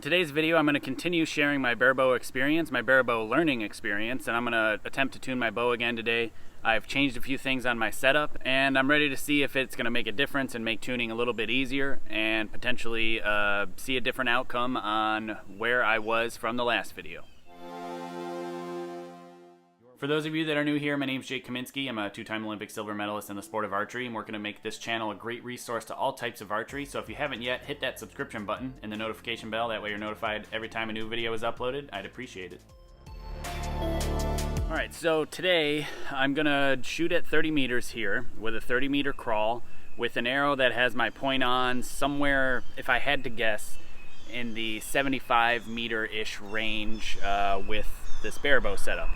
In today's video, I'm going to continue sharing my Barebow experience, my Barebow learning experience, and I'm going to attempt to tune my bow again today. I've changed a few things on my setup, and I'm ready to see if it's going to make a difference and make tuning a little bit easier and potentially see a different outcome on where I was from the last video. For those of you that are new here, my name is Jake Kaminski. I'm a two-time Olympic silver medalist in the sport of archery, and we're going to make this channel a great resource to all types of archery. So if you haven't yet, hit that subscription button and the notification bell. That way you're notified every time a new video is uploaded. I'd appreciate it. Alright, so today I'm going to shoot at 30 meters here with a 30 meter crawl with an arrow that has my point on somewhere, if I had to guess, in the 75 meter-ish range with this Barebow setup.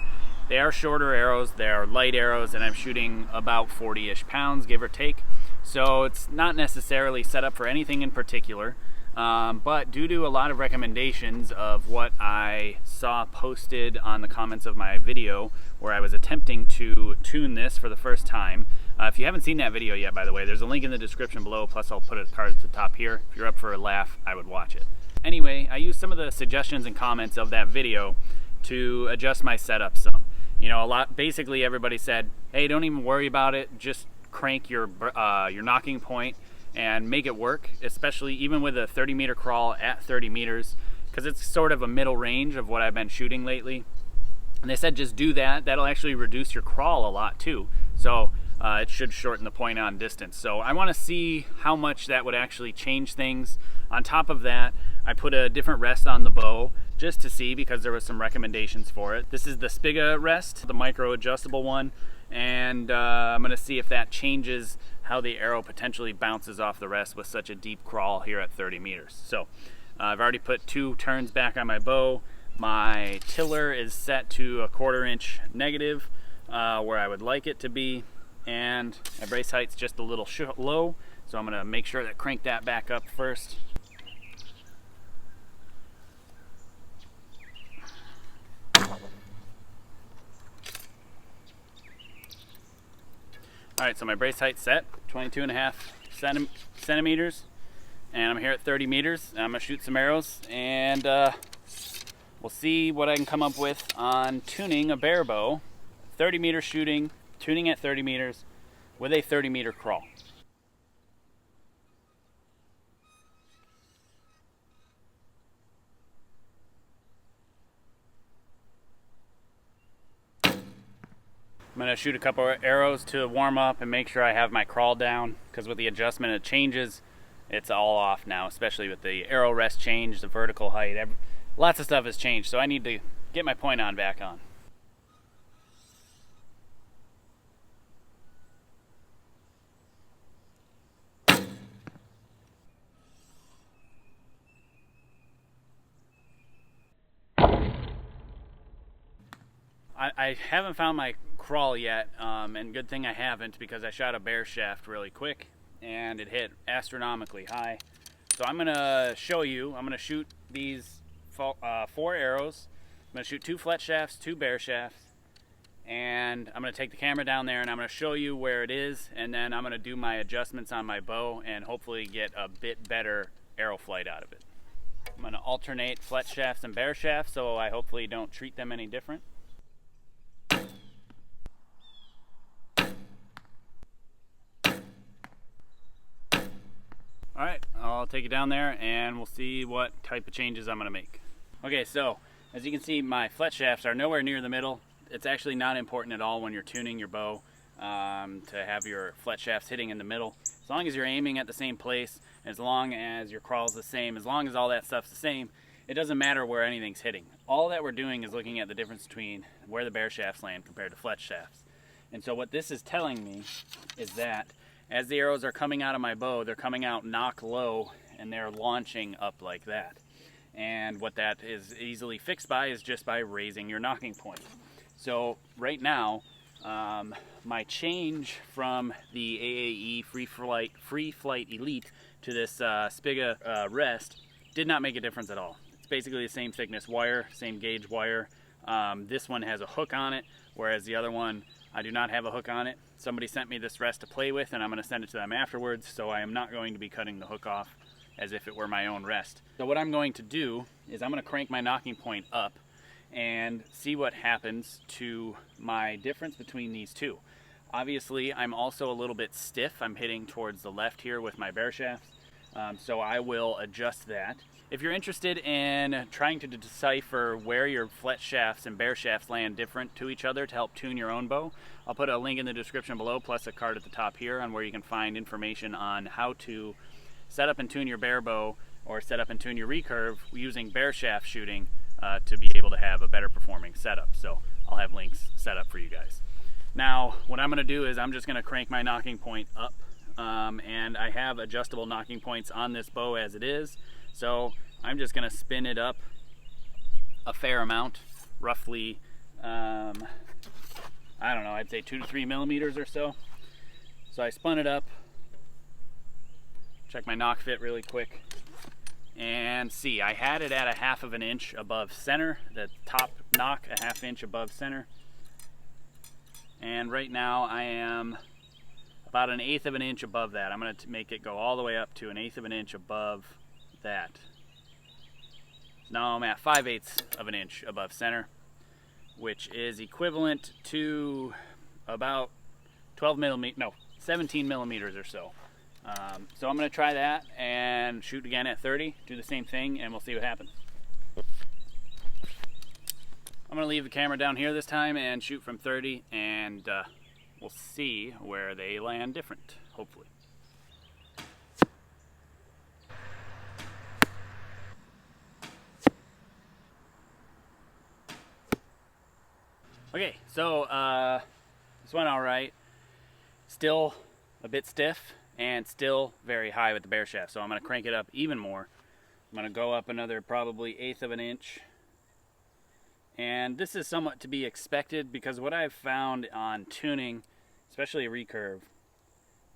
They are shorter arrows, they are light arrows, and I'm shooting about 40-ish pounds, give or take. So it's not necessarily set up for anything in particular, but due to a lot of recommendations of what I saw posted on the comments of my video, where I was attempting to tune this for the first time. If you haven't seen that video yet, by the way, there's a link in the description below, plus I'll put a card at the top here. If you're up for a laugh, I would watch it. Anyway, I used some of the suggestions and comments of that video to adjust my setup some. You know, basically everybody said, hey, don't even worry about it, just crank your nocking point and make it work, especially even with a 30 meter crawl at 30 meters, because it's sort of a middle range of what I've been shooting lately. And they said just do that, that'll actually reduce your crawl a lot too. So it should shorten the point on distance. So I want to see how much that would actually change things. On top of that, I put a different rest on the bow just to see, because there was some recommendations for it. This is the Spiga rest, the micro adjustable one, and I'm going to see if that changes how the arrow potentially bounces off the rest with such a deep crawl here at 30 meters. So I've already put 2 turns back on my bow. My tiller is set to a 1/4 inch negative where I would like it to be, and my brace height's just a little low, so I'm going to make sure to crank that back up first. Alright, so my brace height's set, 22.5 centimeters, and I'm here at 30 meters. I'm going to shoot some arrows, and we'll see what I can come up with on tuning a Barebow. 30 meter shooting, tuning at 30 meters with a 30 meter crawl. I'm going to shoot a couple of arrows to warm up and make sure I have my crawl down, because with the adjustment it changes, it's all off now, especially with the arrow rest change, the vertical height, lots of stuff has changed, so I need to get my point on back on. I haven't found my crawl yet, and good thing I haven't, because I shot a bear shaft really quick and it hit astronomically high. So I'm gonna show you, I'm gonna shoot these 4 arrows. I'm gonna shoot 2 flet shafts, 2 bear shafts, and I'm gonna take the camera down there and I'm gonna show you where it is, and then I'm gonna do my adjustments on my bow and hopefully get a bit better arrow flight out of it. I'm gonna alternate flet shafts and bear shafts, so I hopefully don't treat them any different. Alright, I'll take it down there and we'll see what type of changes I'm going to make. Okay, so as you can see, my flet shafts are nowhere near the middle. It's actually not important at all when you're tuning your bow to have your flet shafts hitting in the middle. As long as you're aiming at the same place, as long as your crawl's the same, as long as all that stuff's the same, it doesn't matter where anything's hitting. All that we're doing is looking at the difference between where the bear shafts land compared to flet shafts. And so what this is telling me is that as the arrows are coming out of my bow, they're coming out nock low and they're launching up like that. And what that is easily fixed by is just by raising your nocking point. So right now, my change from the AAE Free Flight Elite to this Spiga rest did not make a difference at all. It's basically the same thickness wire, same gauge wire. This one has a hook on it, whereas the other one, I do not have a hook on it. Somebody sent me this rest to play with, and I'm going to send it to them afterwards, so I am not going to be cutting the hook off as if it were my own rest. So what I'm going to do is I'm going to crank my nocking point up and see what happens to my difference between these two. Obviously, I'm also a little bit stiff. I'm hitting towards the left here with my bear shafts, so I will adjust that. If you're interested in trying to decipher where your flet shafts and bear shafts land different to each other to help tune your own bow, I'll put a link in the description below, plus a card at the top here on where you can find information on how to set up and tune your Barebow or set up and tune your recurve using bear shaft shooting to be able to have a better performing setup. So I'll have links set up for you guys. Now, what I'm going to do is I'm just going to crank my nocking point up, and I have adjustable nocking points on this bow as it is. So I'm just going to spin it up a fair amount, roughly, I don't know, I'd say 2 to 3 millimeters or so. So I spun it up, check my nock fit really quick, and see, I had it at a 1/2 of an inch above center, the top nock a 1/2 inch above center. And right now I am about an 1/8 of an inch above that. I'm going to make it go all the way up to an 1/8 of an inch above that. Now I'm at 5/8 of an inch above center, which is equivalent to about 17 millimeters or so. So I'm going to try that and shoot again at 30, do the same thing, and we'll see what happens. I'm going to leave the camera down here this time and shoot from 30, and we'll see where they land different, hopefully. Okay, so this went all right. Still a bit stiff and still very high with the bear shaft, so I'm going to crank it up even more. I'm going to go up another probably 1/8 of an inch. And this is somewhat to be expected, because what I've found on tuning, especially a recurve,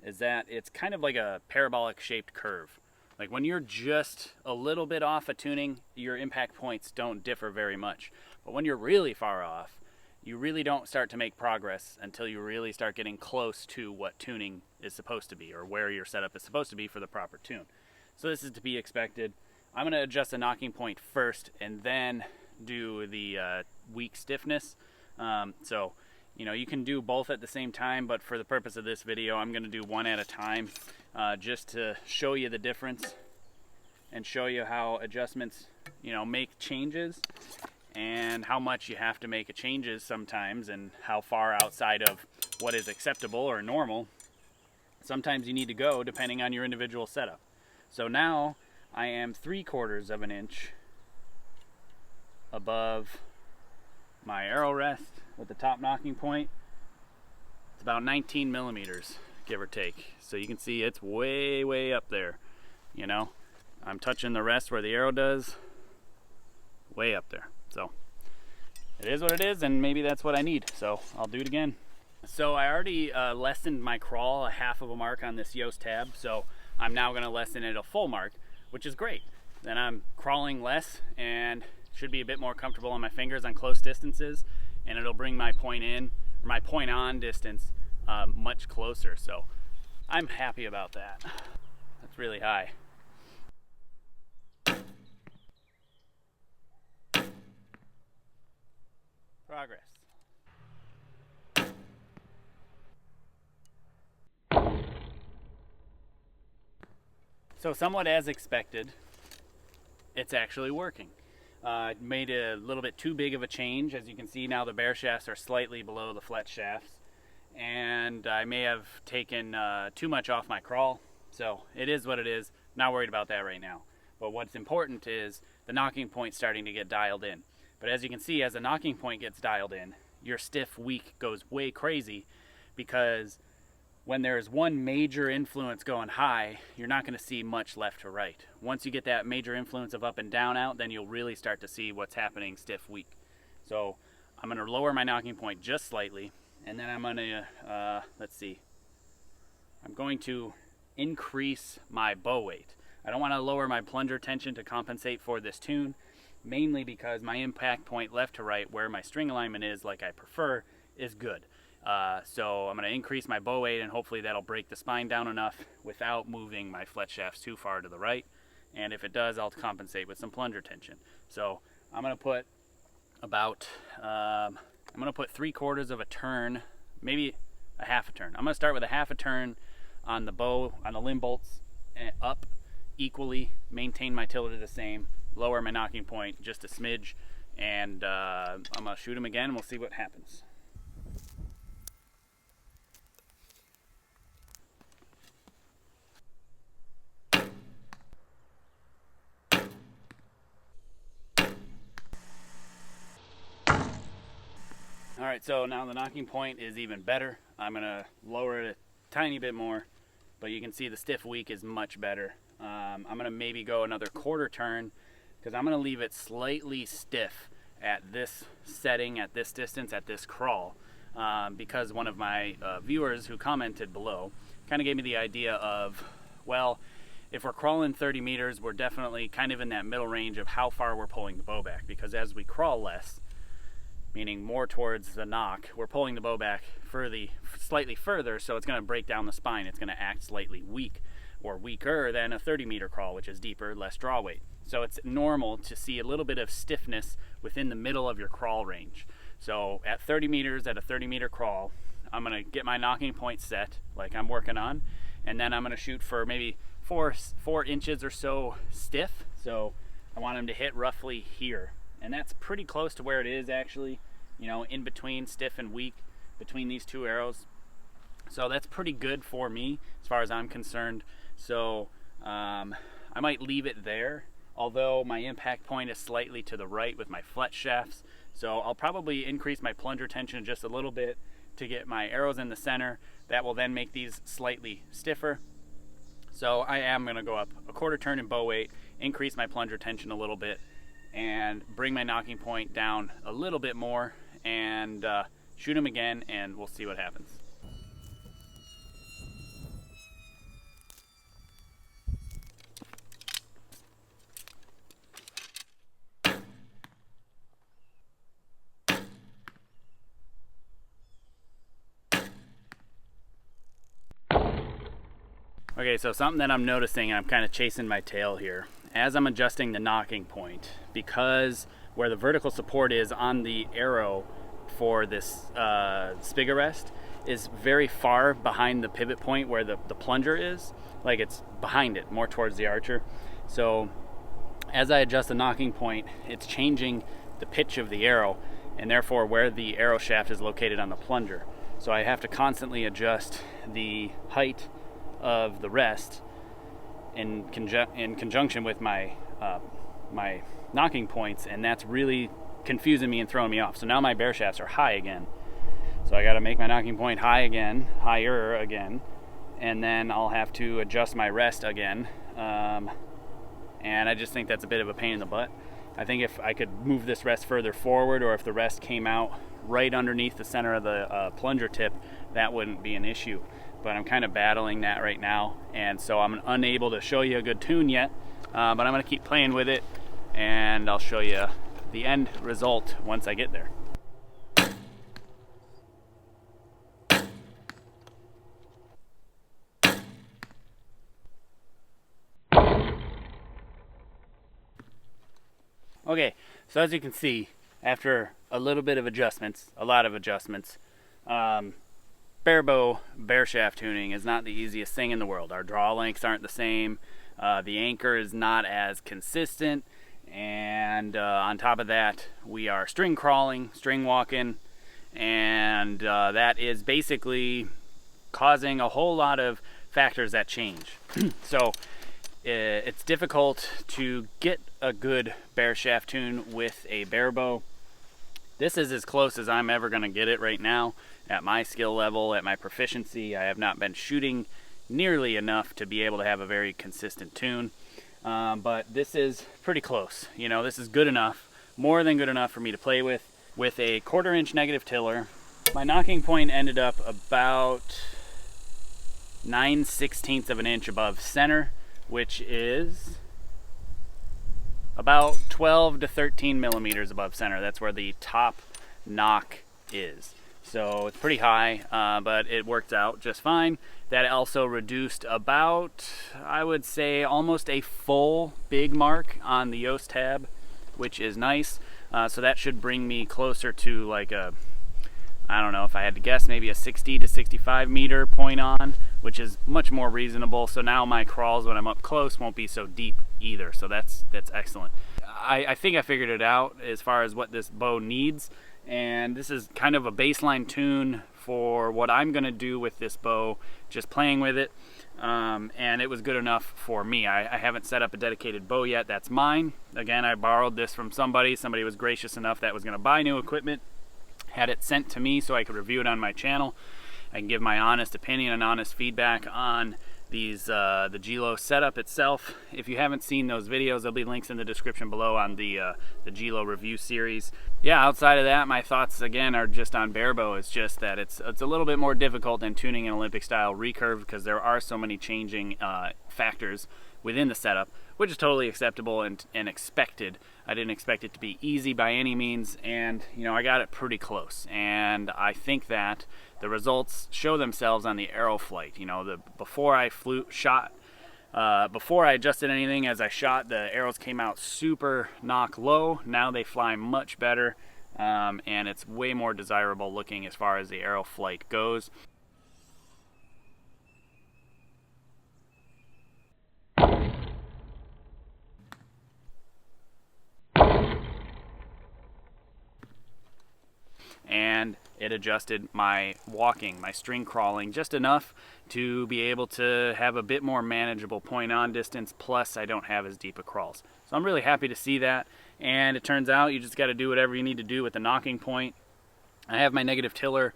is that it's kind of like a parabolic shaped curve. Like when you're just a little bit off a tuning, your impact points don't differ very much. But when you're really far off, you really don't start to make progress until you really start getting close to what tuning is supposed to be, or where your setup is supposed to be for the proper tune. So this is to be expected. I'm going to adjust the nocking point first and then do the weak stiffness. So you know, you can do both at the same time, but for the purpose of this video I'm going to do one at a time, just to show you the difference and show you how adjustments, you know, make changes, and how much you have to make changes sometimes, and how far outside of what is acceptable or normal sometimes you need to go depending on your individual setup. So now I am 3/4 of an inch above my arrow rest with the top nocking point. It's about 19 millimeters, give or take. So you can see it's way up there. You know, I'm touching the rest where the arrow does, way up there. So it is what it is, and maybe that's what I need. So I'll do it again. So I already lessened my crawl a 1/2 of a mark on this Yoast tab, so I'm now going to lessen it a full mark, which is great. Then I'm crawling less and should be a bit more comfortable on my fingers on close distances, and it'll bring my point in, or my point on distance much closer. So I'm happy about that. That's really high. Progress. So somewhat as expected, it's actually working. Made a little bit too big of a change. As you can see now, the bear shafts are slightly below the flet shafts, and I may have taken too much off my crawl. So it is what it is. Not worried about that right now. But what's important is the nocking point starting to get dialed in. But as you can see, as the nocking point gets dialed in, your stiff weak goes way crazy, because when there's one major influence going high, you're not going to see much left to right. Once you get that major influence of up and down out, then you'll really start to see what's happening stiff weak. So I'm going to lower my nocking point just slightly, and then I'm going to, let's see, I'm going to increase my bow weight. I don't want to lower my plunger tension to compensate for this tune, mainly because my impact point left to right, where my string alignment is like I prefer, is good. So I'm going to increase my bow weight, and hopefully that'll break the spine down enough without moving my flet shafts too far to the right. and if it does, I'll compensate with some plunger tension. So I'm gonna put about, I'm gonna put 3/4 of a turn, maybe a half a turn. I'm gonna start with a half a turn on the bow, on the limb bolts, and up equally, maintain my tilde the same, lower my nocking point just a smidge, and I'm gonna shoot them again and we'll see what happens. All right, so now the nocking point is even better. I'm gonna lower it a tiny bit more, but you can see the stiff weak is much better. I'm gonna maybe go another 1/4 turn because I'm gonna leave it slightly stiff at this setting, at this distance, at this crawl, because one of my viewers who commented below kind of gave me the idea of, well, if we're crawling 30 meters, we're definitely kind of in that middle range of how far we're pulling the bow back, because as we crawl less, meaning more towards the knock, we're pulling the bow back slightly further, so it's going to break down the spine. It's going to act slightly weak or weaker than a 30-meter crawl, which is deeper, less draw weight. So it's normal to see a little bit of stiffness within the middle of your crawl range. So at 30 meters, at a 30-meter crawl, I'm going to get my nocking point set like I'm working on, and then I'm going to shoot for maybe 4 inches or so stiff. So I want them to hit roughly here. And that's pretty close to where it is actually, you know, in between stiff and weak, between these two arrows. So that's pretty good for me as far as I'm concerned. So I might leave it there, although my impact point is slightly to the right with my fletch shafts. So I'll probably increase my plunger tension just a little bit to get my arrows in the center. That will then make these slightly stiffer. So I am going to go up a 1/4 turn in bow weight, increase my plunger tension a little bit, and bring my nocking point down a little bit more, and shoot them again, and we'll see what happens. Okay, so something that I'm noticing, I'm kind of chasing my tail here, as I'm adjusting the nocking point, because where the vertical support is on the arrow for this spig arrest is very far behind the pivot point where the plunger is, like it's behind it, more towards the archer. So as I adjust the nocking point, it's changing the pitch of the arrow, and therefore where the arrow shaft is located on the plunger. So I have to constantly adjust the height of the rest in conjunction with my my nocking points, and that's really confusing me and throwing me off. So now my bear shafts are high again, so I got to make my nocking point higher again, and then I'll have to adjust my rest again, and I just think that's a bit of a pain in the butt. I think if I could move this rest further forward, or if the rest came out right underneath the center of the plunger tip, that wouldn't be an issue. But I'm kind of battling that right now, and so I'm unable to show you a good tune yet, but I'm going to keep playing with it, and I'll show you the end result once I get there. Okay, so as you can see, after a little bit of adjustments, a lot of adjustments, Barebow bear shaft tuning is not the easiest thing in the world. Our draw lengths aren't the same, the anchor is not as consistent, and on top of that, we are string crawling, string walking, and that is basically causing a whole lot of factors that change. So it's difficult to get a good bear shaft tune with a Barebow. This is as close as I'm ever going to get it right now at my skill level, at my proficiency. I have not been shooting nearly enough to be able to have a very consistent tune, but this is pretty close. You know, this is good enough, more than good enough for me to play with a 1/4 inch negative tiller. My nocking point ended up about 9/16 of an inch above center, which is about 12 to 13 millimeters above center. That's where the top knock is. So it's pretty high, but it worked out just fine. That also reduced about, I would say, almost a full big mark on the Yoast tab, which is nice. So that should bring me closer to like a, I don't know, if I had to guess, maybe a 60 to 65 meter point on, which is much more reasonable. So now my crawls when I'm up close won't be so deep either. So that's excellent. I think I figured it out as far as what this bow needs. And this is kind of a baseline tune for what I'm gonna do with this bow, just playing with it. And it was good enough for me. I haven't set up a dedicated bow yet. That's mine. Again, I borrowed this from somebody. Somebody was gracious enough that was gonna buy new equipment, had it sent to me so I could review it on my channel. I can give my honest opinion and honest feedback on these the Gillo setup itself. If you haven't seen those videos, there'll be links in the description below on the Gillo review series. Yeah, outside of that, my thoughts again are just on Barebow. It's just that it's a little bit more difficult than tuning an Olympic style recurve because there are so many changing factors within the setup, which is totally acceptable and expected. I didn't expect it to be easy by any means, and you know, I got it pretty close, and I think that the results show themselves on the arrow flight. You know, before I before I adjusted anything, as I shot, the arrows came out super knock low. Now they fly much better, and it's way more desirable looking as far as the arrow flight goes. And it adjusted my walking, my string crawling, just enough to be able to have a bit more manageable point on distance, plus I don't have as deep a crawls. So I'm really happy to see that, and it turns out you just got to do whatever you need to do with the nocking point. I have my negative tiller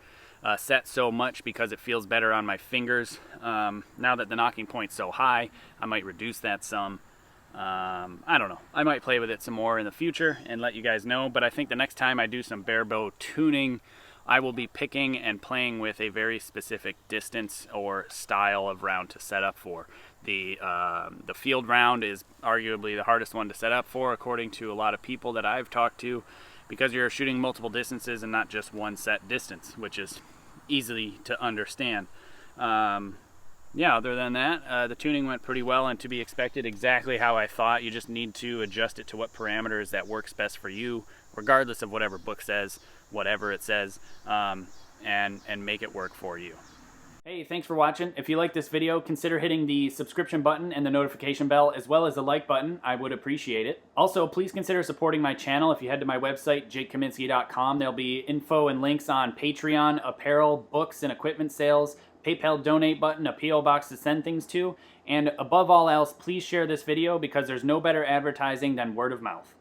set so much because it feels better on my fingers. Now that the nocking point's so high, I might reduce that some. I don't know. I might play with it some more in the future and let you guys know, but I think the next time I do some barebow tuning, I will be picking and playing with a very specific distance or style of round to set up for. The field round is arguably the hardest one to set up for, according to a lot of people that I've talked to, because you're shooting multiple distances and not just one set distance, which is easy to understand. Yeah, other than that, the tuning went pretty well and to be expected, exactly how I thought. You just need to adjust it to what parameters that works best for you, regardless of whatever book says, whatever it says, and make it work for you. Hey, thanks for watching. If you like this video, consider hitting the subscription button and the notification bell, as well as the like button. I would appreciate it. Also, please consider supporting my channel. If you head to my website, jakekaminski.com, there'll be info and links on Patreon, apparel, books, and equipment sales, PayPal donate button, a P.O. box to send things to, and above all else, please share this video because there's no better advertising than word of mouth.